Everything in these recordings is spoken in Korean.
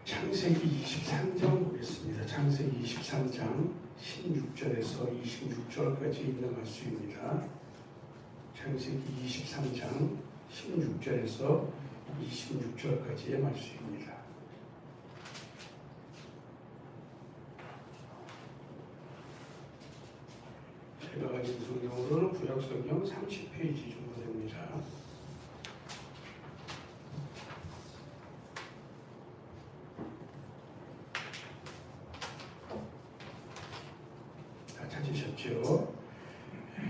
창세기 23장 보겠습니다. 창세기 23장 16절에서 26절까지 있는 말씀입니다. 창세기 23장 16절에서 26절까지의 말씀입니다. 제가 가진 성경으로는 구약성경 30페이지 정도 됩니다. 다 찾으셨죠?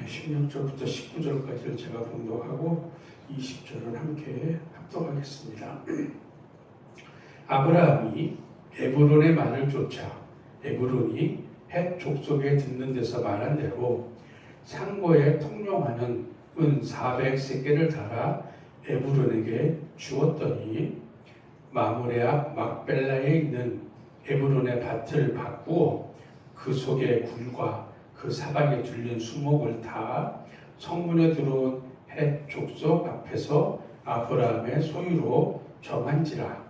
16절부터 19절까지를 제가 봉독하고 20절은 함께 합독하겠습니다. 아브라함이 에브론의 말을 쫓아 에브론이 헷 족속에 듣는 데서 말한 대로 상고에 통용하는 은 400세겔을 달아 에브론에게 주었더니 마므레 앞 막벨라에 있는 에브론의 밭을 바꾸어 그 속에 굴과 그 사방에 둘린 수목을 다 성문에 들어온 헷 족속 앞에서 아브라함의 소유로 정한지라.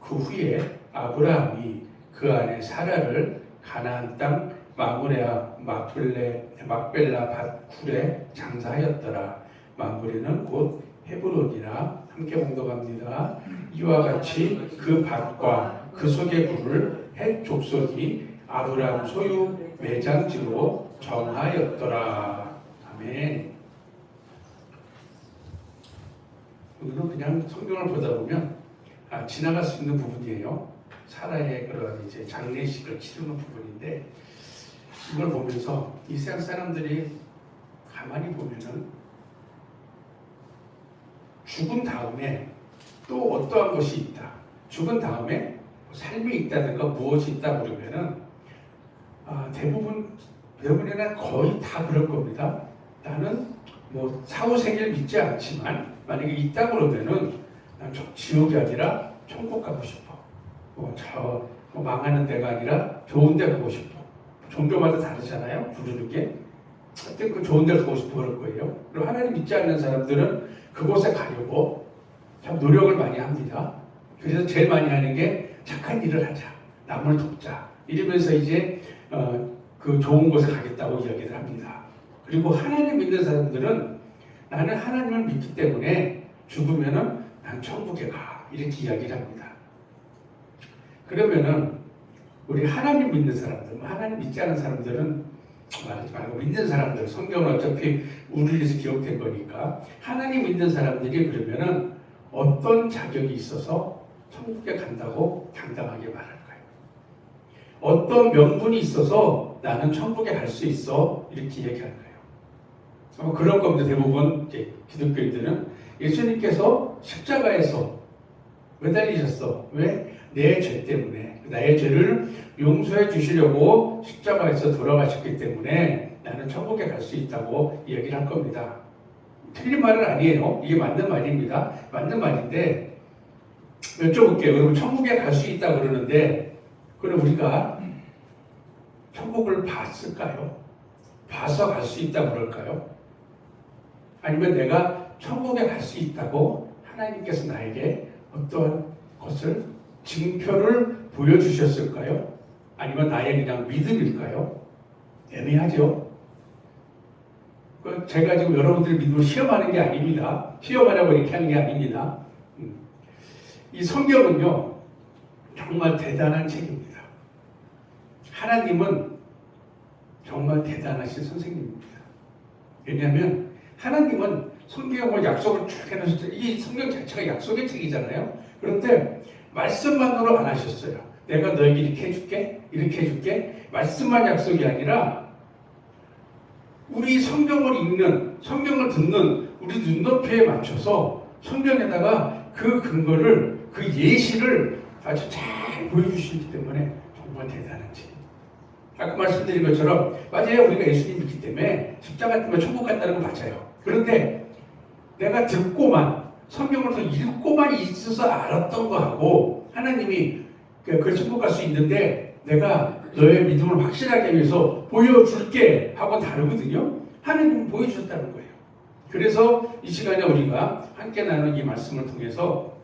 그 후에 아브라함이 그 안에 사라를 가나안 땅 마므레 앞 막벨라 밭 굴에 장사하였더라. 마므레는 곧 헤브론이라. 함께 봉독합니다. 이와 같이 그 밭과 그 속의 굴을 헷 족속이 아브라함 소유 매장지로 정하였더라. 아멘. 오늘은 그냥 성경을 보다 보면 지나갈 수 있는 부분이에요. 사라의 그런 이제 장례식을 치르는 부분인데, 이걸 보면서 이 세상 사람들이 가만히 보면은 죽은 다음에 또 어떠한 것이 있다. 죽은 다음에 삶이 있다든가 무엇이 있다 그러면은 대부분이나 거의 다 그럴 겁니다. 나는 뭐 사후생일 믿지 않지만 만약에 있다 그러면은 난 지옥이 아니라 천국 가고 싶어. 망하는 데가 아니라 좋은 데 가고 싶어. 종교마다 다르잖아요. 부르는 게. 하여튼 그 좋은 데 가고 싶어 그럴 거예요. 그리고 하나님 믿지 않는 사람들은 그곳에 가려고 참 노력을 많이 합니다. 그래서 제일 많이 하는 게 착한 일을 하자. 남을 돕자. 이러면서 이제 그 좋은 곳에 가겠다고 이야기를 합니다. 그리고 하나님 믿는 사람들은 나는 하나님을 믿기 때문에 죽으면은 난 천국에 가. 이렇게 이야기를 합니다. 그러면은 우리 하나님 믿는 사람들, 하나님 믿지 않은 사람들은 말하지 말고 믿는 사람들, 성경은 어차피 우리를 위해서 기록된 거니까 하나님 믿는 사람들이 그러면은 어떤 자격이 있어서 천국에 간다고 당당하게 말할까요? 어떤 명분이 있어서 나는 천국에 갈 수 있어 이렇게 얘기할까요? 그런 겁니다. 대부분 기독교인들은 예수님께서 십자가에서 매달리셨어. 왜? 내 죄 때문에, 나의 죄를 용서해 주시려고 십자가에서 돌아가셨기 때문에 나는 천국에 갈 수 있다고 얘기를 할 겁니다. 틀린 말은 아니에요. 이게 맞는 말입니다. 맞는 말인데 여쭤볼게요. 그럼 천국에 갈 수 있다고 그러는데 그럼 우리가 천국을 봤을까요? 봐서 갈 수 있다고 그럴까요? 아니면 내가 천국에 갈 수 있다고 하나님께서 나에게 어떠한 것을 증표를 보여주셨을까요? 아니면 나의 그냥 믿음일까요? 애매하죠? 제가 지금 여러분들의 믿음을 시험하는 게 아닙니다. 시험하려고 이렇게 하는 게 아닙니다. 이 성경은요, 정말 대단한 책입니다. 하나님은 정말 대단하신 선생님입니다. 왜냐하면 하나님은 성경을 약속을 쭉 해놓으셨죠. 이 성경 자체가 약속의 책이잖아요. 그런데 말씀만으로 안 하셨어요. 내가 너에게 이렇게 해줄게, 이렇게 해줄게. 말씀만 약속이 아니라 우리 성경을 읽는, 성경을 듣는 우리 눈높이에 맞춰서 성경에다가 그 근거를, 그 예시를 아주 잘 보여주시기 때문에 정말 대단한 책. 아까 말씀드린 것처럼 맞아요. 우리가 예수님 믿기 때문에 십자가 때문에 천국 간다는 건 맞아요. 그런데 내가 듣고만 성경을 더 읽고만 있어서 알았던 거하고 하나님이 그 천국 갈 수 있는데 내가 너의 믿음을 확실하게 하기 위해서 보여줄게 하고 다르거든요. 하나님은 보여주셨다는 거예요. 그래서 이 시간에 우리가 함께 나눈 이 말씀을 통해서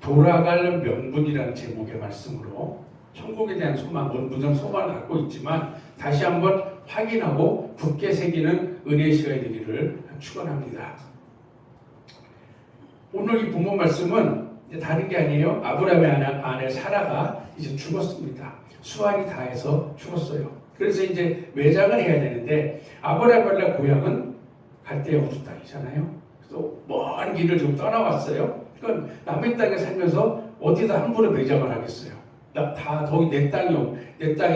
돌아갈 명분이라는 제목의 말씀으로 천국에 대한 소망, 무슨 소망을 갖고 있지만 다시 한번 확인하고 굳게 새기는 은혜의 시간이 되기를 축원합니다. 오늘 이 본문 말씀은 다른 게 아니에요. 아브라함의 아내 사라가 이제 죽었습니다. 수완이 다해서 죽었어요. 그래서 이제 매장을 해야 되는데 아브라함의 고향은 갈대아 우르 땅이잖아요. 그래서 먼 길을 좀 떠나왔어요. 그러니까 남의 땅에 살면서 어디다 함부로 매장을 하겠어요. 다 거기 내 땅이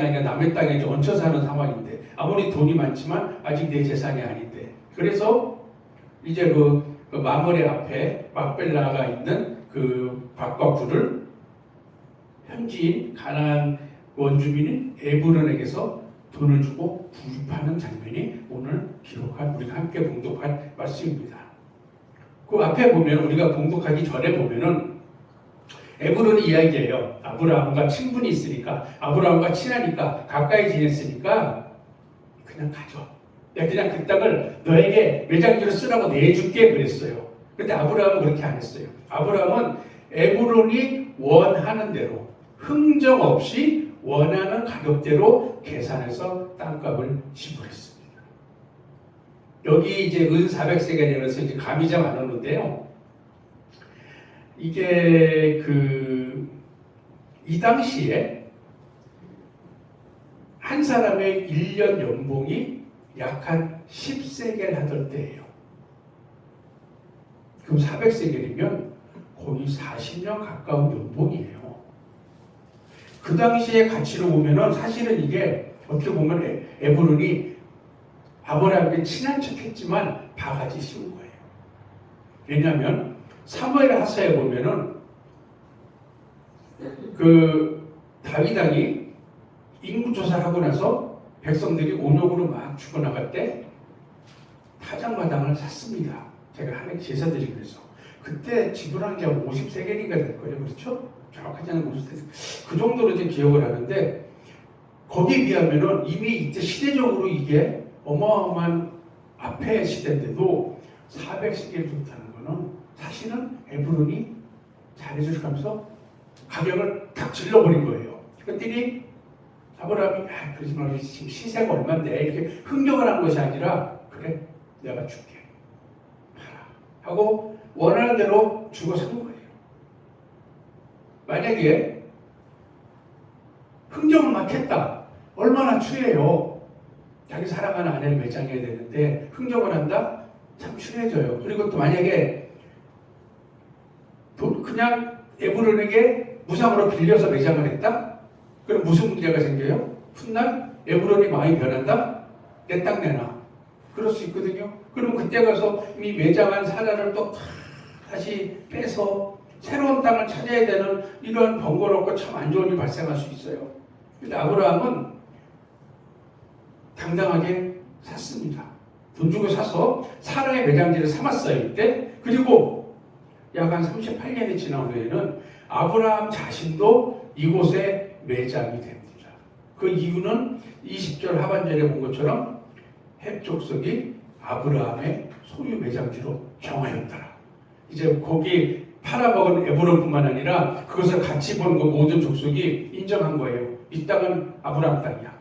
아니라 남의 땅에 이제 얹혀 사는 상황인데 아무리 돈이 많지만 아직 내 재산이 아닌데 그래서 이제 그 마므레 앞에 막벨라가 있는 그 밭과 굴을 현지인 가나안 원주민인 에브론에게서 돈을 주고 구입하는 장면이 오늘 기록한 우리가 함께 봉독한 말씀입니다. 그 앞에 보면 우리가 봉독하기 전에 보면은 에브론이 이야기해요. 아브라함과 친분이 있으니까 아브라함과 친하니까 가까이 지냈으니까 그냥 가져. 그냥 그 땅을 너에게 매장지로 쓰라고 내줄게 그랬어요. 근데 아브라함은 그렇게 안 했어요. 아브라함은 에브론이 원하는 대로 흥정 없이 원하는 가격대로 계산해서 땅값을 지불했습니다. 여기 이제 은 400세겔이라서 이제 감이 잘 안 오는데요. 이게 이 당시에 한 사람의 1년 연봉이 약 한 10세겔 하던 때예요. 그럼 400세겔이면 거의 40년 가까운 연봉이에요. 그 당시의 가치로 보면은 사실은 이게 어떻게 보면 에브론이 아브라함에게 친한 척했지만 바가지 씌운 거예요. 왜냐하면 사무엘 하사에 보면은 다윗 왕이 인구 조사를 하고 나서 백성들이 온역으로 막 죽어나갈 때 타작마당을 샀습니다. 제가 하는 제사 드리기 위해서. 그때 지불한 게 50세겔인가 될 거예요. 그렇죠? 정확하지 않은 50세겔. 그 정도로 이제 기억을 하는데 거기에 비하면은 이미 이때 시대적으로 이게 어마어마한 앞의 시대인데도 400세겔 좋다는 거는 사실은 에브론이 잘해주면서 가격을 탁 질러버린 거예요. 그랬더니 아브라함이 그러지 말고 지금 시세가 얼마인데 이렇게 흥정을 한 것이 아니라 그래 내가 줄게 팔아 하고 원하는 대로 주고 산 거예요. 만약에 흥정을 막 했다. 얼마나 추해요. 자기 사랑하는 아내를 매장해야 되는데 흥정을 한다? 참 추해져요. 그리고 또 만약에 그냥 에브론에게 무상으로 빌려서 매장을 했다? 그럼 무슨 문제가 생겨요? 훗날 에브론이 마음이 변한다? 내 땅 내놔. 그럴 수 있거든요. 그러면 그때 가서 이미 매장한 사라를 또 다시 빼서 새로운 땅을 찾아야 되는 이런 번거롭고 참 안 좋은 일이 발생할 수 있어요. 근데 아브라함은 당당하게 샀습니다. 돈 주고 사서 사라의 매장지를 삼았어요. 이때. 그리고 약 한 38년이 지난 후에는 아브라함 자신도 이곳에 매장이 됩니다. 그 이유는 20절 하반절에 본 것처럼 헷 족속이 아브라함의 소유 매장지로 정하였더라. 이제 거기 팔아먹은 에브론뿐만 아니라 그것을 같이 본 그 모든 족속이 인정한 거예요. 이 땅은 아브라함 땅이야.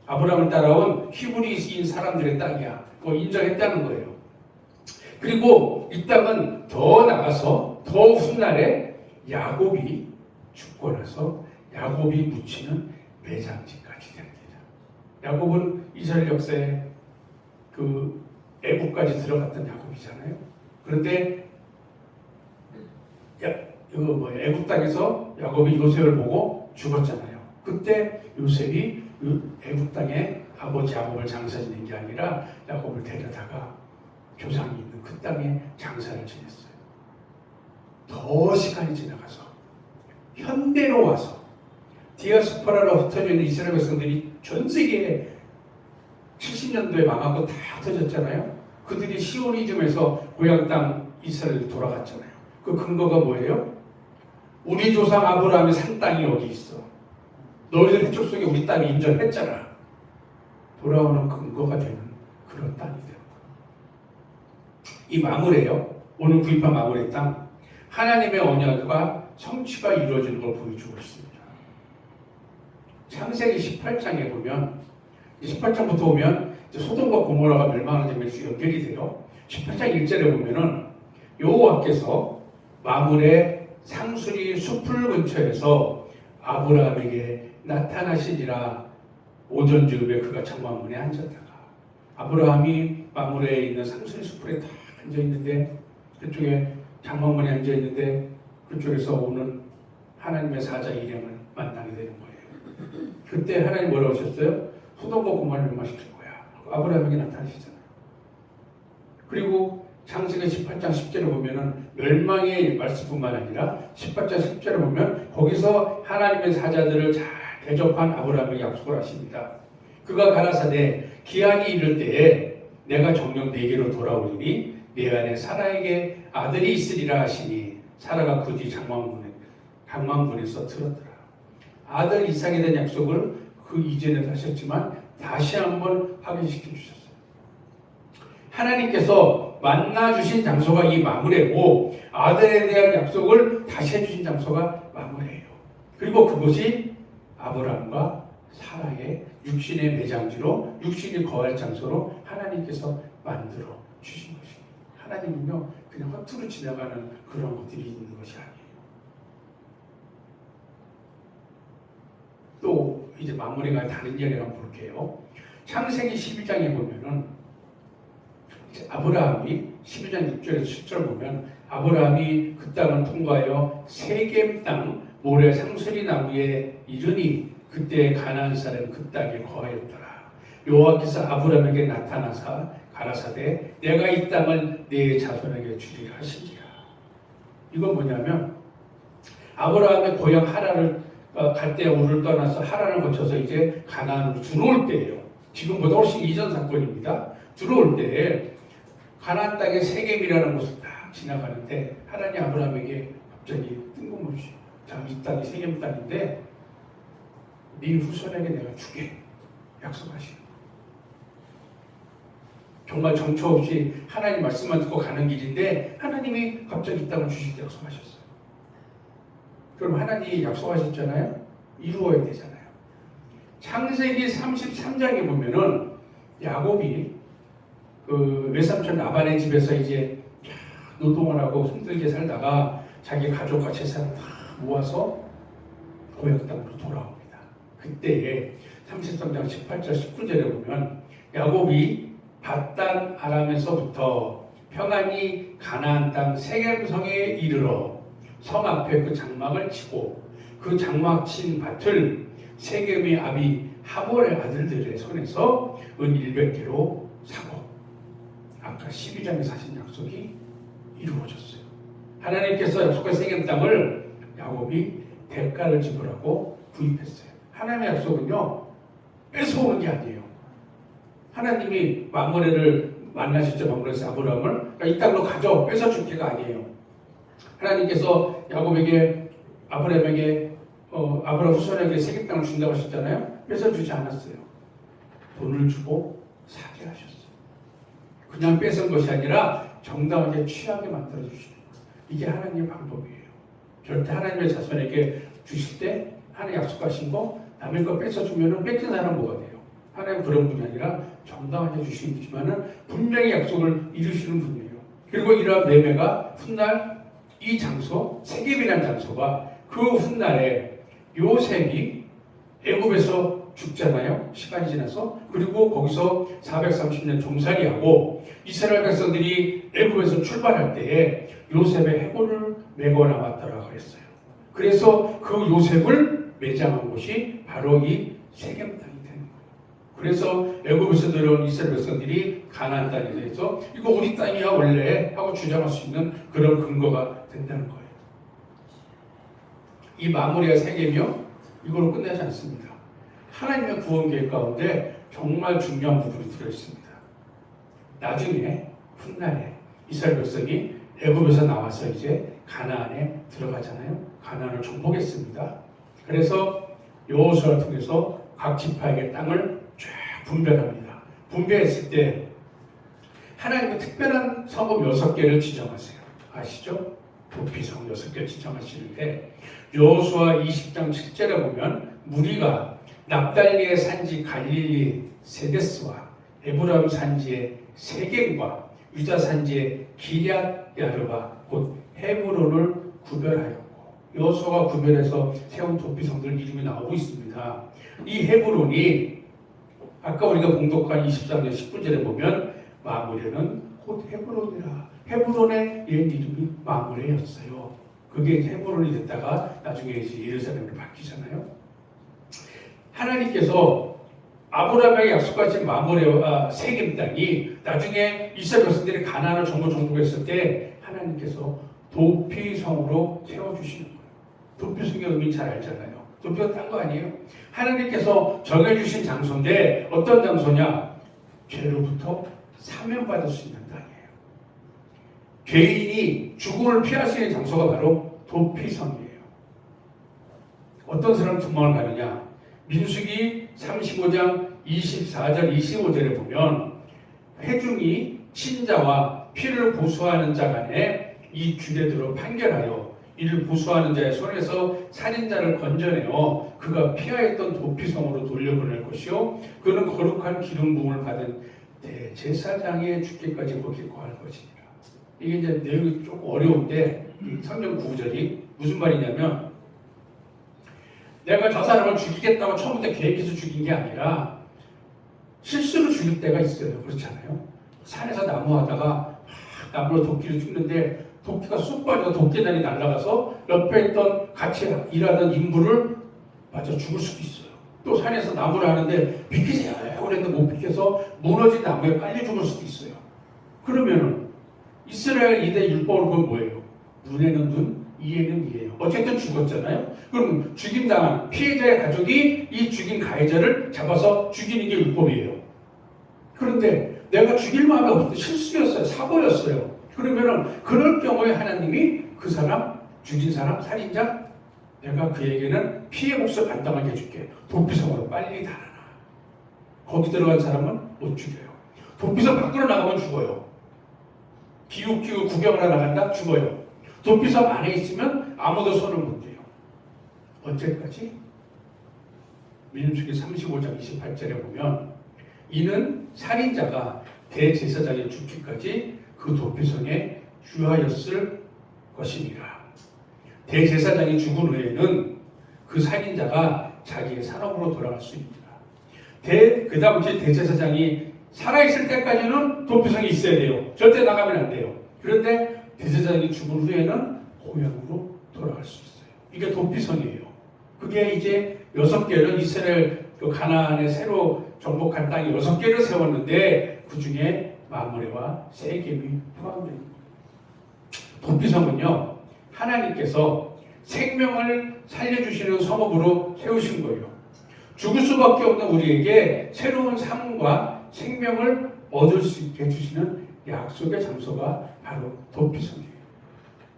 아브라함을 따라온 히브리인 사람들의 땅이야. 뭐 인정했다는 거예요. 그리고 이 땅은 더 나가서 더 훗날에 야곱이 죽고 나서 야곱이 묻히는 매장지까지 됩니다. 야곱은 이스라엘 역사에 그 애국까지 들어갔던 야곱이잖아요. 그런데 애국 땅에서 야곱이 요셉을 보고 죽었잖아요. 그때 요셉이 애국 땅에 아버지 야곱을 장사 지낸 게 아니라 야곱을 데려다가 조상이 있는 그 땅에 장사를 지냈어요. 더 시간이 지나가서 현대로 와서 디아스포라로 흩어져 있는 이스라엘 백성들이 전 세계에 70년도에 망하고 다 흩어졌잖아요. 그들이 시오니즘에서 고향 땅 이스라엘로 돌아갔잖아요. 그 근거가 뭐예요? 우리 조상 아브라함의 산 땅이 어디 있어? 너희들 해쪽 속에 우리 땅이 인정했잖아. 돌아오는 근거가 되는 그런 땅이 돼요. 이 마므레요. 오늘 구입한 마므레 땅. 하나님의 언약과 성취가 이루어지는 걸 보여주고 있습니다. 창세기 18장에 보면 18장부터 보면 소돔과 고모라가 멸망하는 장면이 쭉 연결이 돼요. 18장 1절에 보면은 여호와께서 마물의 상수리 숲을 근처에서 아브라함에게 나타나시니라. 오전 즈음에 그가 장막문에 앉았다가 아브라함이 마물에 있는 상수리 숲에 딱 앉아 있는데 그쪽에 장막문에 앉아 있는데 그쪽에서 오는 하나님의 사자 일행을 만나게 되는 거예요. 그때 하나님 뭐라고 하셨어요? 소돔과 고모라를 멸망시킬 거야. 아브라함에게 나타나시잖아요. 그리고 창세기 18장 10절에 보면은 멸망의 말씀뿐만 아니라 18장 10절에 보면 거기서 하나님의 사자들을 잘 대접한 아브라함에게 약속을 하십니다. 그가 가라사대 기한이 이를 때에 내가 정녕 네게로 돌아오리니 내 안에 사라에게 아들이 있으리라 하시니 사라가 그 뒤 장막문에서 들었더라. 아들 이삭에 대한 약속을 그 이전에도 하셨지만 다시 한번 확인시켜 주셨어요. 하나님께서 만나주신 장소가 이 마므레고 아들에 대한 약속을 다시 해주신 장소가 마므레예요. 그리고 그곳이 아브라함과 사라의 육신의 매장지로 육신이 거할 장소로 하나님께서 만들어 주신 것입니다. 하나님은요 그냥 허투루 지나가는 그런 것들이 있는 것이 아니에요. 또 이제 마므레가 다른 이야기를 한번 볼게요. 창세기 12장에 보면은 아브라함이 12장 6절에서 7절 보면 아브라함이 그 땅을 통과하여 세겜 땅 모래 상수리 나무에 이르니 그때 가나안 사람은 그 땅에 거하였더라. 여호와께서 아브라함에게 나타나사 가라사대 내가 이 땅을 네 자손에게 주리라 하시니라. 이건 뭐냐면 아브라함의 고향 하란을 갈 때 우르를 떠나서 하란을 거쳐서 이제 가나안으로 들어올 때예요. 지금보다 훨씬 이전 사건입니다. 들어올 때에 가나안 땅의 세겜이라는 곳을 딱 지나가는데 하나님이 아브라함에게 갑자기 뜬금없이 자, 이 땅이 세겜 땅인데 네 후손에게 내가 주게 약속하시는 거예요. 정말 정처 없이 하나님 말씀만 듣고 가는 길인데 하나님이 갑자기 이 땅을 주시게 약속하셨어요. 그럼 하나님이 약속하셨잖아요. 이루어야 되잖아요. 창세기 33장에 보면은 야곱이 그 외삼촌 라반의 집에서 이제 노동을 하고 힘들게 살다가 자기 가족과 재산을 다 모아서 고향 땅으로 돌아옵니다. 그때에 33장 18절 19절에 보면 야곱이 밧단 아람에서부터 평안히 가나안 땅 세겜성에 이르러 성 앞에 그 장막을 치고 그 장막 친 밭을 세겜의 아비 하몰의 아들들의 손에서 은 100개로 사고 아까 12장에서 하신 약속이 이루어졌어요. 하나님께서 약속한 세겜 땅을 야곱이 대가를 지불하고 구입했어요. 하나님의 약속은요 뺏어오는 게 아니에요. 하나님이 마므레를 만나셨죠. 마므레에서 아브라함을 이 땅으로 가져 뺏어줄 게가 아니에요. 하나님께서 야곱에게 아브라함에게 아브라함 후손에게 세겜 땅을 준다고 하셨잖아요. 뺏어주지 않았어요. 돈을 주고 사게 하셨어요. 그냥 뺏은 것이 아니라 정당하게 취하게 만들어 주시는 거예요. 이게 하나님의 방법이에요. 절대 하나님의 자손에게 주실 때 하나님 약속하신 거 남의 거 뺏어주면 뺏긴 사람 뭐가 돼요? 하나님 그런 분이 아니라 정당하게 주시는 분이지만은 분명히 약속을 이루시는 분이에요. 그리고 이러한 매매가 훗날 이 장소 세겜이라는 장소가 그 훗날에 요셉이 애굽에서 죽잖아요. 시간이 지나서. 그리고 거기서 430년 종살이하고 이스라엘 백성들이 애굽에서 출발할 때에 요셉의 해골을 메고 나왔다라고 했어요. 그래서 그 요셉을 매장한 곳이 바로 이 세겜 땅이 되는 거예요. 그래서 애굽에서 들어온 이스라엘 백성들이 가나안 땅에 대해서 이거 우리 땅이야 원래 하고 주장할 수 있는 그런 근거가 된다는 거예요. 이 마무리가 세겜이요 이걸로 끝나지 않습니다. 하나님의 구원 계획 가운데 정말 중요한 부분이 들어있습니다. 나중에 훗날에 이스라엘 백성이 애굽에서 나와서 이제 가나안에 들어가잖아요. 가나안을 정복했습니다. 그래서 여호수아를 통해서 각 지파에게 땅을 쫙 분배합니다. 분배했을 때 하나님의 특별한 성읍 6개를 지정하세요. 아시죠? 도피성 6개 지정하시는데 여호수아 20장 7절에 보면 무리가 납달리의 산지 갈릴리 세데스와 에브라임 산지의 세겜과 유다 산지의 기럇 야르바 곧 헤브론을 구별하였고 여호수아가 구별해서 세운 도피성들 이름이 나오고 있습니다. 이 헤브론이 아까 우리가 봉독한 23절 10분절에 보면 마므레는 곧 헤브론이라. 헤브론의 옛 이름이 마므레였어요. 그게 헤브론이 됐다가 나중에 이제 예루살렘으로 바뀌잖아요. 하나님께서 아브라함에게 약속하신 마므레와 세겜 땅이 나중에 이스라엘 백성들이 가나안을 전부 정복했을 때 하나님께서 도피성으로 세워주시는 거예요. 도피성의 의미 잘 알잖아요. 도피가 딴 거 아니에요? 하나님께서 정해주신 장소인데 어떤 장소냐? 죄로부터 사면받을 수 있는 땅이에요. 죄인이 죽음을 피할 수 있는 장소가 바로 도피성이에요. 어떤 사람 도망을 가느냐? 민수기 35장 24절 25절에 보면 회중이 친자와 피를 보수하는 자 간에 이 규례대로 판결하여 이를 보수하는 자의 손에서 살인자를 건져내어 그가 피하였던 도피성으로 돌려보낼 것이요 그는 거룩한 기름 부음을 받은 대제사장의 죽기까지 거기 거할 것이니라. 이게 이제 내용이 조금 어려운데 성경 구절이 무슨 말이냐면 내가 저 사람을 죽이겠다고 처음부터 계획해서 죽인 게 아니라 실수로 죽일 때가 있어요. 그렇잖아요. 산에서 나무하다가 나무로 도끼를 죽는데 도끼가 쑥 빠져 도끼단이 날아가서 옆에 있던 같이 일하던 인부를 맞아 죽을 수도 있어요. 또 산에서 나무를 하는데 비키세요 그랬는데 못 비켜서 무너진 나무에 빨리 죽을 수도 있어요. 그러면은 이스라엘 2대 율법을 보면 뭐예요? 눈에는 눈, 이에는 이예요. 어쨌든 죽었잖아요. 그럼 죽임당한 피해자의 가족이 이 죽인 가해자를 잡아서 죽이는 게 율법이에요. 그런데 내가 죽일 마음이 없었어요. 실수였어요. 사고였어요. 그러면은 그럴 경우에 하나님이 그 사람, 죽인 사람, 살인자 내가 그에게는 피해 몫을 반당하게 해줄게. 도피성으로 빨리 달아나. 거기 들어간 사람은 못 죽여요. 도피성 밖으로 나가면 죽어요. 기웃기웃 구경하러 나간다? 죽어요. 도피성 안에 있으면 아무도 손을 못 대요. 언제까지? 민수기 35장 28절에 보면 이는 살인자가 대제사장의 죽기까지 그 도피성에 유하였을 것이니라. 대제사장이 죽은 후에는 그 살인자가 자기의 산업으로 돌아갈 수 있습니다. 그 다음 대제사장이 살아있을 때까지는 도피성이 있어야 돼요. 절대 나가면 안 돼요. 그런데 대제사장이 죽은 후에는 고향으로 돌아갈 수 있어요. 이게 도피성이에요. 그게 이제 6개를 이스라엘 가나안에 새로 정복한 땅이 6개를 세웠는데 그 중에 마므레와 세겜이 포함됩니다. 도피성은요 하나님께서 생명을 살려주시는 성읍으로 세우신 거예요. 죽을 수밖에 없는 우리에게 새로운 삶과 생명을 얻을 수 있게 해주시는 약속의 장소가 바로 도피성이에요.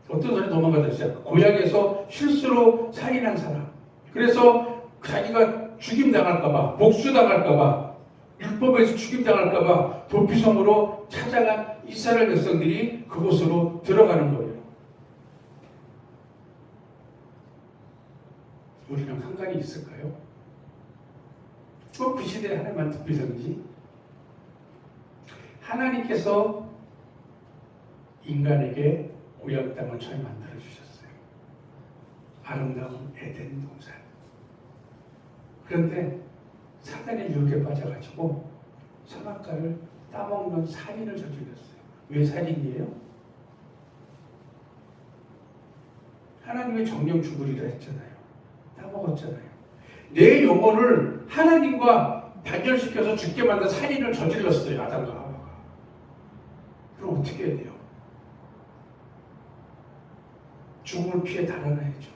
어떤 사람이 도망가셨어요? 고향에서 실수로 살인한 사람. 그래서 자기가 죽임당할까봐, 복수당할까봐, 율법에서 죽임당할까봐 도피성으로 찾아간 이스라엘 백성들이 그곳으로 들어가는 거예요. 우리랑 상관이 있을까요? 꼭 그 시대에 하나님만 도피성이지? 하나님께서 인간에게 고향 땅을 처음 만들어 주셨어요. 아름다운 에덴 동산. 그런데 사단의 유혹에 빠져가지고 선악과를 따먹는 살인을 저질렀어요. 왜 살인이에요? 하나님의 정령 죽으리라 했잖아요. 따먹었잖아요. 내 영혼을 하나님과 단절시켜서 죽게 만든 살인을 저질렀어요. 아담과 하와가. 그럼 어떻게 해야 돼요? 죽음을 피해 달아나야죠.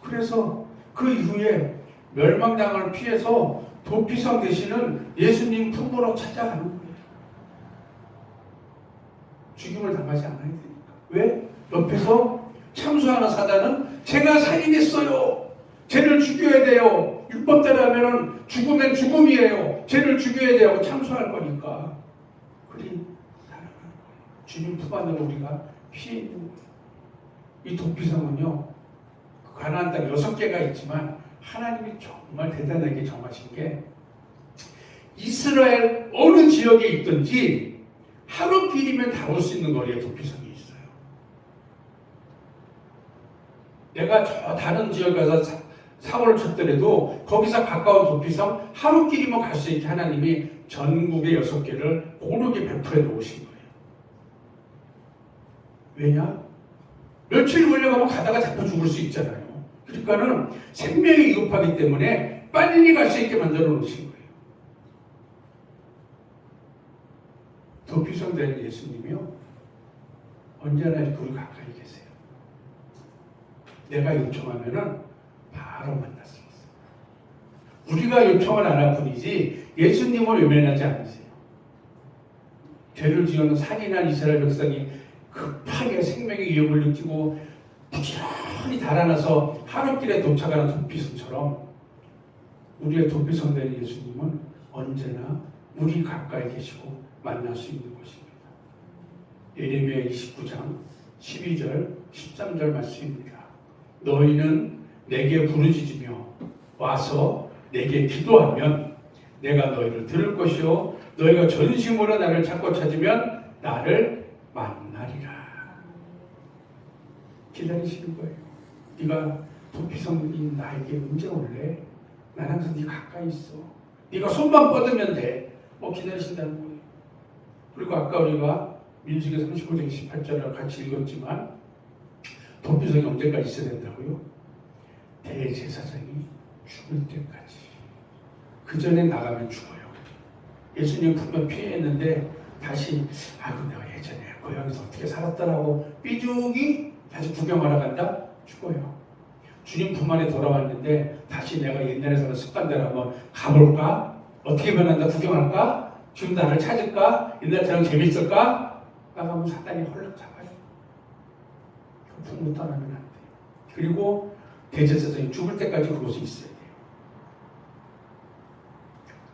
그래서 그 이후에 멸망당을 피해서 도피성 되시는 예수님 품으로 찾아가는 거예요. 죽임을 당하지 않아야 되니까. 왜? 옆에서 참수하는 사단은 제가 살인했어요. 쟤를 죽여야 돼요. 율법대로 하면은 죽으면 죽음이에요. 쟤를 죽여야 돼요. 참수할 거니까. 그리 달아나는 거예요. 주님 품 안으로 우리가 피해 있는 거예요. 이 도피성은요, 가나안 땅 6개가 있지만 하나님이 정말 대단하게 정하신 게 이스라엘 어느 지역에 있든지 하루길이면 다 올 수 있는 거리에 도피성이 있어요. 내가 저 다른 지역 가서 사고를 쳤더라도 거기서 가까운 도피성 하루길이면 갈 수 있게 하나님이 전국의 6개를 고르게 베풀어 놓으신 거예요. 왜냐? 며칠 걸려가면 가다가 잡혀 죽을 수 있잖아요. 그러니까는 생명이 위급하기 때문에 빨리 갈 수 있게 만들어 놓으신 거예요. 도피성 된 예수님이요, 언제나 이렇게 우리 가까이 계세요. 내가 요청하면은 바로 만났습니다. 우리가 요청을 안 할 뿐이지 예수님을 외면하지 않으세요. 죄를 지어는 산이나 이스라엘 백성이 급하게 생명의 위협을 느끼고 부지런히 달아나서 하루길에 도착하는 도피성처럼 우리의 도피성 된 예수님은 언제나 우리 가까이 계시고 만날 수 있는 것입니다. 예레미야 29장 12절 13절 말씀입니다. 너희는 내게 부르짖으며 와서 내게 기도하면 내가 너희를 들을 것이요 너희가 전심으로 나를 찾고 찾으면 나를 만나리라. 기다리시는 거예요. 네가 도피성인 나에게 언제 올래? 난 항상 네 가까이 있어. 네가 손만 뻗으면 돼. 기다리신다는 거예요. 그리고 아까 우리가 민수기 39장 18절을 같이 읽었지만 도피성이 언제까지 있어야 된다고요? 대제사장이 죽을 때까지. 그 전에 나가면 죽어요. 예수님 분명 피했는데 다시 내가 예전에 고향에서 어떻게 살았더라고 삐죽이 다시 구경하러 간다? 죽어요. 주님 품 안에 돌아왔는데 다시 내가 옛날에 사는 습관대로 한번 가볼까? 어떻게 변한다? 구경할까? 지금 나를 찾을까? 옛날처럼 재밌을까? 나가면 사단이 헐렁 잡아요. 부모 떠나면 안 돼요. 그리고 대제사장이 죽을 때까지 그곳에 있어야 돼요.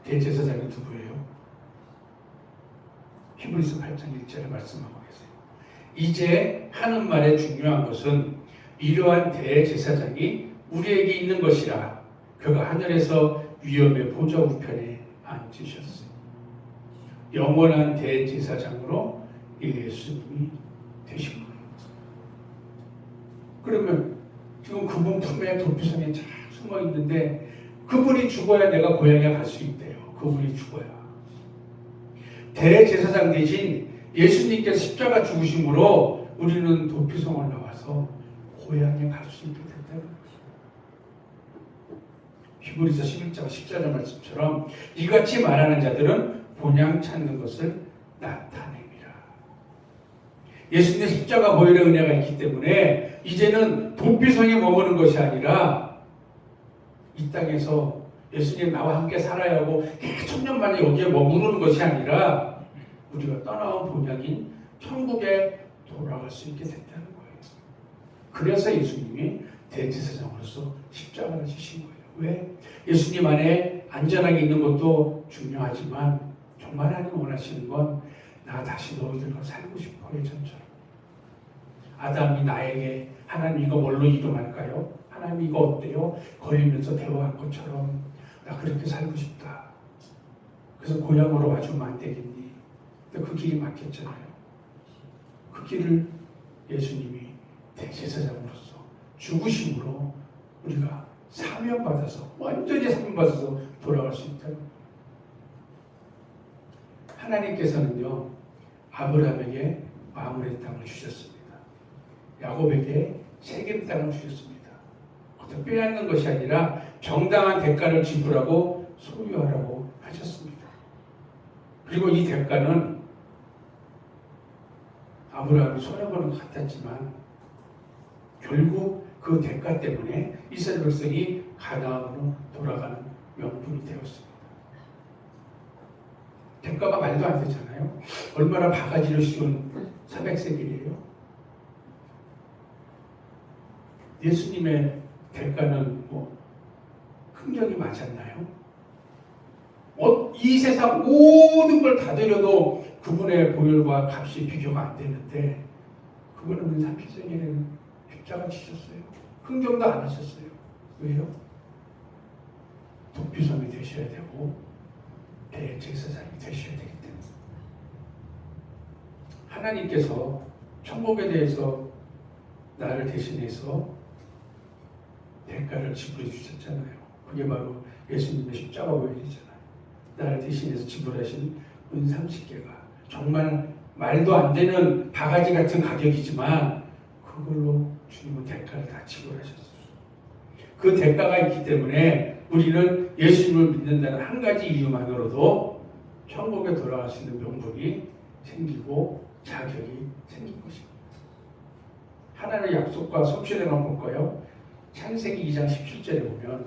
대제사장이 누구예요? 히브리서 8장 1절에 말씀하고 계세요. 이제 하는 말의 중요한 것은 이러한 대제사장이 우리에게 있는 것이라. 그가 하늘에서 위엄의 보좌 우편에 앉으셨어요. 영원한 대제사장으로 예수님이 되신 거예요. 그러면 지금 그분 품에 도피성에 잘 숨어 있는데 그분이 죽어야 내가 고향에 갈 수 있대요. 그분이 죽어야. 대제사장 대신 예수님께서 십자가 죽으심으로 우리는 도피성을 나와서 고향에 갈 수 있게 됐다는 거죠. 히브리서 11장 14절 말씀처럼 이같이 말하는 자들은 본향 찾는 것을 나타냅니다. 예수님의 십자가 보혈의 은혜가 있기 때문에 이제는 도피성에 머무는 것이 아니라 이 땅에서 예수님 나와 함께 살아야 하고 천년 만에 여기에 머무르는 것이 아니라 우리가 떠나온 본향인 천국에 돌아갈 수 있게 됐다는 거예요. 그래서 예수님이 대제사장으로서 십자가를 지신 거예요. 왜? 예수님 안에 안전하게 있는 것도 중요하지만 정말 하나님 원하시는 건 나 다시 너희들과 살고 싶어. 예전처럼 아담이 나에게 하나님 이거 뭘로 이동할까요? 하나님 이거 어때요? 걸리면서 대화한 것처럼 나 그렇게 살고 싶다. 그래서 고향으로 와주면 안 되겠니? 근데 그 길이 막혔잖아요. 그 길을 예수님이 대제사장으로서 죽으심으로 우리가 사명받아서 완전히 사명받아서 돌아갈 수 있다는 거예요. 하나님께서는요 아브라함에게 마므레 땅을 주셨습니다. 야곱에게 세겜 땅을 주셨습니다. 어떻게 빼앗는 것이 아니라 정당한 대가를 지불하고 소유하라고 하셨습니다. 그리고 이 대가는 아브라함이 손해보는 것 같았지만 결국 그 대가 때문에 이스라엘 백성이 가나안으로 돌아가는 명분이 되었습니다. 대가가 말도 안 되잖아요. 얼마나 바가지로 씌운 300세겔이에요. 예수님의 대가는 흥정이 맞았나요? 이 세상 모든 걸 다 드려도 그분의 보혈과 값이 비교가 안 되는데 그분은 30세겔에는 십자가 지셨어요. 흥정도 안 하셨어요. 왜요? 도피성이 되셔야 되고 대제사장이 되셔야 되기 때문에. 하나님께서 천국에 대해서 나를 대신해서 대가를 지불해 주셨잖아요. 그게 바로 예수님의 십자가 보혈이잖아요. 나를 대신해서 지불하신 은 30개가 정말 말도 안 되는 바가지 같은 가격이지만 그걸로 주님은 대가를 다 지불하셨어요. 그 대가가 있기 때문에 우리는 예수님을 믿는다는 한 가지 이유만으로도 천국에 돌아갈 수 있는 명분이 생기고 자격이 생긴 것입니다. 하나님의 약속과 성취를 한번 볼까요? 창세기 2장 17절에 보면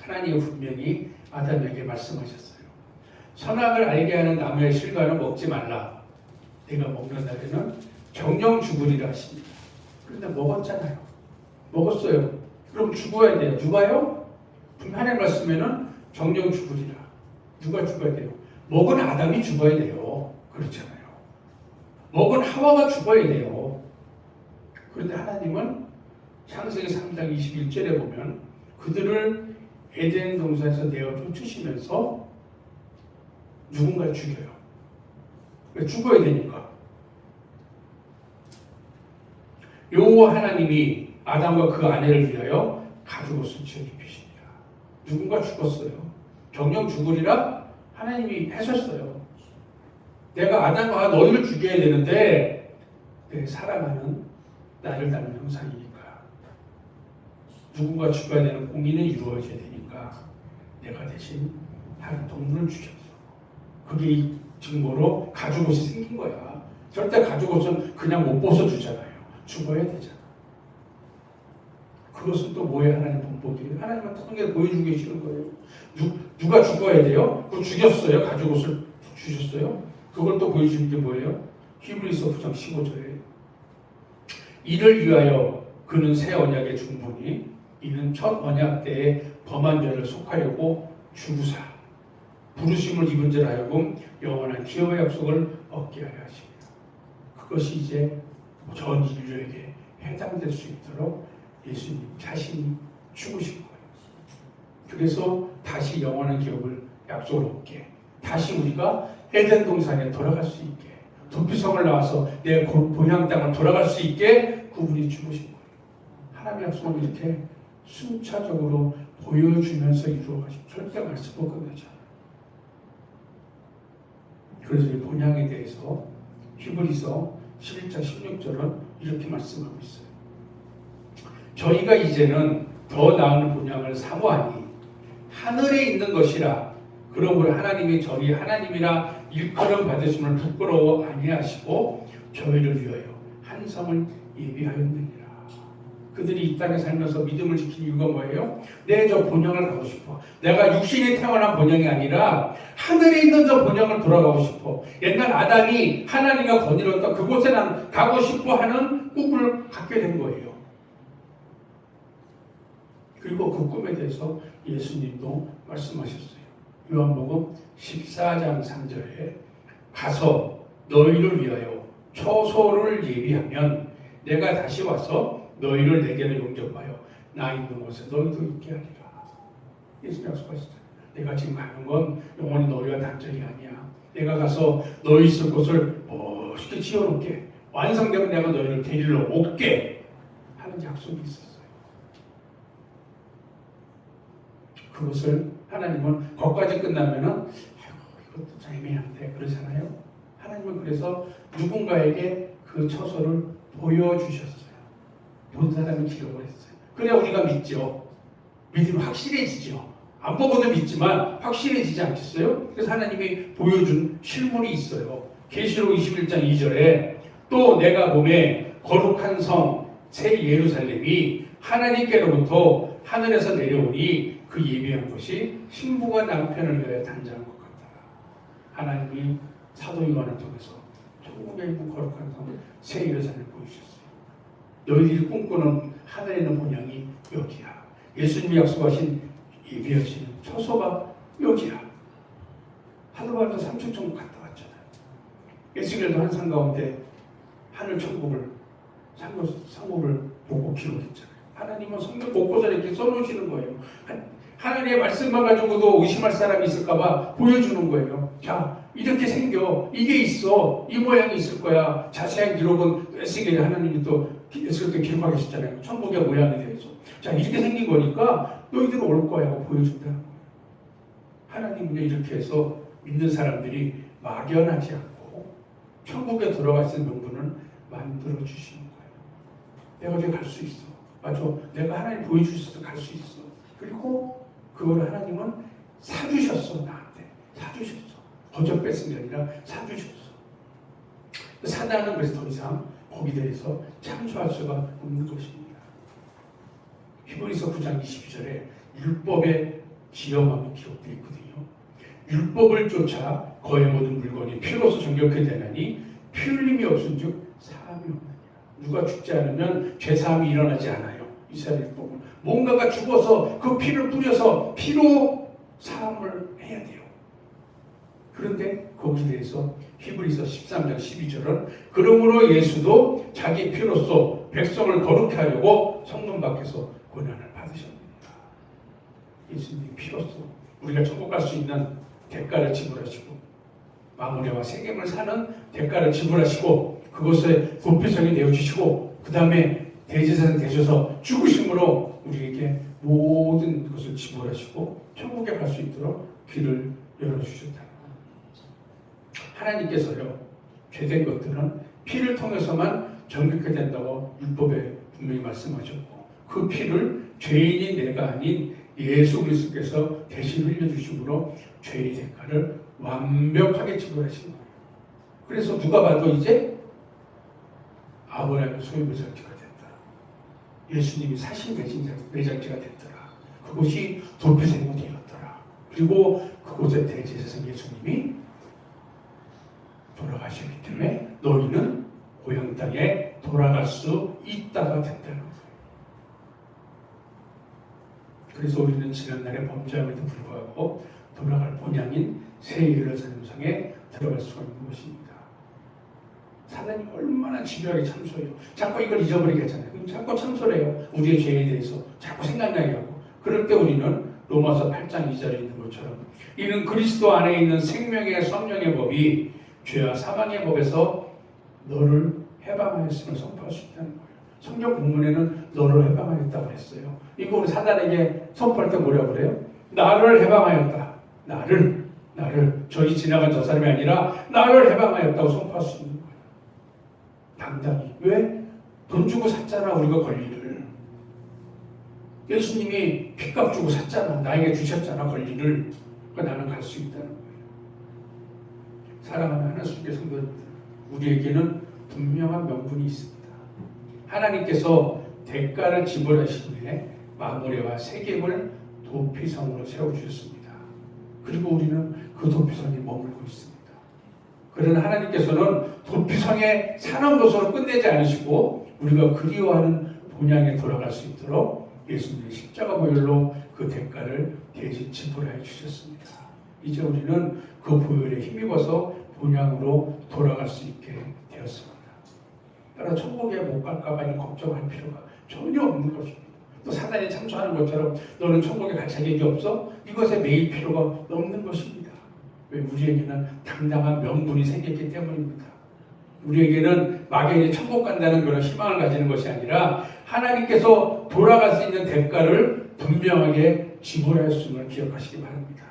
하나님이 분명히 아담에게 말씀하셨어요. 선악을 알게 하는 나무의 실과는 먹지 말라. 내가 먹는 날에는 정령 죽으리라 하십니다. 그런데 먹었잖아요. 먹었어요. 그럼 죽어야 돼요. 누가요? 하나님 말씀에는 정령 죽으리라. 누가 죽어야 돼요? 먹은 아담이 죽어야 돼요. 그렇잖아요. 먹은 하와가 죽어야 돼요. 그런데 하나님은 창세기 3장 21절에 보면 그들을 에덴 동산에서 내어 쫓으시면서 누군가를 죽여요. 왜? 죽어야 되니까. 여호와 하나님이 아담과 그 아내를 위하여 가죽옷을 지어 입히십니다. 누군가 죽었어요. 정령 죽으리라 하나님이 하셨어요. 내가 아담과 너희를 죽여야 되는데 내 사랑하는 나를 닮은 형상이니까 누군가 죽어야 되는 공의는 이루어져야 되니까 내가 대신 다른 동물을 죽였어. 그게 증거로 가죽옷이 생긴 거야. 절대 가죽옷은 그냥 못 벗어주잖아요. 죽어야 되잖아. 그것은 또 뭐예요? 하나님 본보기예요. 하나님은 통계를 보여주고 계시는 거예요. 누가 죽어야 돼요? 그거 죽였어요. 가죽옷을 주셨어요. 그걸 또 보여주는 게 뭐예요? 히브리서 9장 15절에 이를 위하여 그는 새 언약의 중보니 이는 첫 언약 때에 범한 죄를 속하려고 주구사 부르심을 입은 자로 하여금 영원한 기업의 약속을 얻게 하려 하십니다. 그것이 이제 전 인류에게 해당될 수 있도록 예수님 자신이 죽으신 거예요. 그래서 다시 영원한 기업을 약속을 얻게, 다시 우리가 에덴 동산에 돌아갈 수 있게, 도피성을 나와서 내 본향 땅을 돌아갈 수 있게 그분이 죽으신 거예요. 하나님의 약속을 이렇게 순차적으로 보여주면서 이루어가시고 절대 말씀으로 끝나지 않아요. 그래서 이 본향에 대해서 히브리서 11장 16절은 이렇게 말씀하고 있어요. 저희가 이제는 더 나은 본향을 사모하니 하늘에 있는 것이라. 그러므로 하나님이 저희 하나님이라 일컬음 받으심을 부끄러워 아니하시고 저희를 위하여 한 성을 예비하였느니라. 그들이 이 땅에 살면서 믿음을 지키는 이유가 뭐예요? 내 저 본향을 가고 싶어. 내가 육신에 태어난 본향이 아니라 하늘에 있는 저 본향을 돌아가고 싶어. 옛날 아담이 하나님과 거닐었던 그곳에 난 가고 싶어 하는 꿈을 갖게 된 거예요. 그리고 그 꿈에 대해서 예수님도 말씀하셨어요. 요한복음 14장 3절에 가서 너희를 위하여 처소를 예비하면 내가 다시 와서 너희를 내게로 용접하여 나 있는 곳에 너희도 있게 하리라. 예수님 약속하시잖아요. 내가 지금 가는 건 영원히 너희와 단절이 아니야. 내가 가서 너희 있을 곳을 멋있게 지어놓게, 완성되면 내가 너희를 데리러 올게 하는 약속이 있었어요. 그것을 하나님은 거기까지 끝나면은 이것도 좀 애매한데 그러잖아요. 하나님은 그래서 누군가에게 그 처소를 보여주셨어요. 본 사람이 기록을 했어요. 그래야 우리가 믿죠. 믿으면 확실해지죠. 안 보고도 믿지만 확실해지지 않겠어요? 그래서 하나님이 보여준 실물이 있어요. 계시록 21장 2절에 또 내가 몸에 거룩한 성 새 예루살렘이 하나님께로부터 하늘에서 내려오니 그 예비한 것이 신부가 남편을 위하여 단장한 것 같다. 하나님이 사도 요한을 통해서 천국에 있는 거룩한 성 새 예루살렘을 보여주셨어요. 너희들이 꿈꾸는 하늘에 있는 본향이 여기야. 예수님이 약속하신 예비하시는 처소가 여기야. 하늘바다 삼층천국 갔다 왔잖아요. 예수님도 한산 가운데 하늘 천국을 상고를 보고 기록했잖아요. 하나님은 성경 곳곳에 이렇게 써놓으시는 거예요. 하나님의 말씀만 가지고도 의심할 사람이 있을까봐 보여주는 거예요. 자, 이렇게 생겨. 이게 있어. 이 모양이 있을 거야. 자세한 기록은 에스겔이 하나님이 또 에스겔 때 기록하고 계셨잖아요. 천국의 모양에 대해서. 자, 이렇게 생긴 거니까 너희들은 올 거야 하고 보여준다는 거예요. 하나님은 이렇게 해서 믿는 사람들이 막연하지 않고 천국에 들어갈 수 있는 명분을 만들어 주시는 거예요. 내가 저기 갈 수 있어. 맞아. 내가 하나님 보여주셔서 갈 수 있어. 그리고 그걸 하나님은 사주셨어. 나한테. 사주셨어. 거저 뺏은 게 아니라 사주셨어. 사단은 그래서 더 이상 거기에 대해서 참소할 수가 없는 것입니다. 히브리서 9장 22절에 율법의 기염함이 기록되어 있거든요. 율법을 쫓아 거의 모든 물건이 피로서 정결케 되나니 피 흘림이 없은즉 사함이 없느니라. 누가 죽지 않으면 죄사함이 일어나지 않아요. 이스라엘 율법은 뭔가가 죽어서 그 피를 뿌려서 피로 사함을 해야 돼요. 그런데 거기에 대해서 히브리서 13장 12절은 그러므로 예수도 자기 피로써 백성을 거룩해 하려고 성문 밖에서 고난을 받으셨습니다. 예수님 피로써 우리가 천국 갈 수 있는 대가를 지불하시고 마무리와 세겜을 사는 대가를 지불하시고 그것에 도피성이 되어주시고 그 다음에 대제사장 되셔서 죽으심으로 우리에게 모든 것을 지불하시고 천국에 갈 수 있도록 길을 열어주셨다. 하나님께서요, 죄된 것들은 피를 통해서만 정결케 된다고 율법에 분명히 말씀하셨고 그 피를 죄인이 내가 아닌 예수 그리스도께서 대신 흘려주심으로 죄의 대가를 완벽하게 지불하신 거예요. 그래서 누가 봐도 이제 아브라함의 소유매장지가 됐다. 예수님이 사실 매장지가 됐더라. 그곳이 도피성이 되었더라. 그리고 그곳에 대제사장 예수님이 돌아가셨기 때문에 너희는 고향 땅에 돌아갈 수 있다가 됐다는 거예요. 그래서 우리는 지난날의 범죄함에도 불구하고 돌아갈 본향인 새 예루살렘성에 들어갈 수가 있는 것입니다. 사단이 얼마나 집요하게 참소해요. 자꾸 이걸 잊어버리게 하잖아요. 자꾸 참소를 해요. 우리의 죄에 대해서 자꾸 생각나게 하고. 그럴 때 우리는 로마서 8장 2절에 있는 것처럼 이는 그리스도 안에 있는 생명의 성령의 법이 죄와 사망의 법에서 너를 해방하였음을 선포할 수 있다는 거예요. 성경 본문에는 너를 해방하였다고 했어요. 이거 우리 사단에게 선포할 때 뭐라고 그래요? 나를 해방하였다. 나를 저희 지나간 저 사람이 아니라 나를 해방하였다고 선포할 수 있는 거예요. 당당히. 왜? 돈 주고 샀잖아 우리가 권리를. 예수님이 핏값 주고 샀잖아. 나에게 주셨잖아 권리를. 그러니까 나는 갈 수 있다는 거예요. 사랑하는 하나님의 성도님들, 우리에게는 분명한 명분이 있습니다. 하나님께서 대가를 지불하신 후에 마므레와 세겜을 도피성으로 세워주셨습니다. 그리고 우리는 그 도피성에 머물고 있습니다. 그러나 하나님께서는 도피성에 사는 것으로 끝내지 않으시고 우리가 그리워하는 본향에 돌아갈 수 있도록 예수님의 십자가 보혈로 그 대가를 대신 지불하여 주셨습니다. 이제 우리는 그 보혈에 힘입어서 본향으로 돌아갈 수 있게 되었습니다. 따라 천국에 못 갈까봐 걱정할 필요가 전혀 없는 것입니다. 또 사단이 참소하는 것처럼 너는 천국에 갈 자격이 없어? 이것에 매일 필요가 없는 것입니다. 왜? 우리에게는 당당한 명분이 생겼기 때문입니다. 우리에게는 막연히 천국 간다는 그런 희망을 가지는 것이 아니라 하나님께서 돌아갈 수 있는 대가를 분명하게 지불하였음을 기억하시기 바랍니다.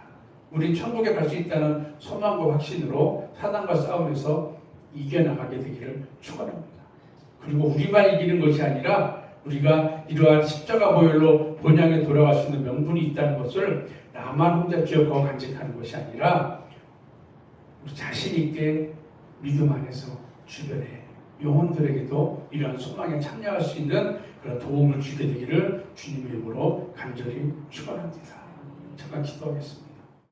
우린 천국에 갈 수 있다는 소망과 확신으로 사단과 싸우면서 이겨나가게 되기를 축원합니다. 그리고 우리만 이기는 것이 아니라 우리가 이러한 십자가 보혈로 본향에 돌아갈 수 있는 명분이 있다는 것을 나만 혼자 기억하고 간직하는 것이 아니라 우리 자신 있게 믿음 안에서 주변에 영혼들에게도 이러한 소망에 참여할 수 있는 그런 도움을 주게 되기를 주님의 이름으로 간절히 축원합니다. 잠깐 기도하겠습니다.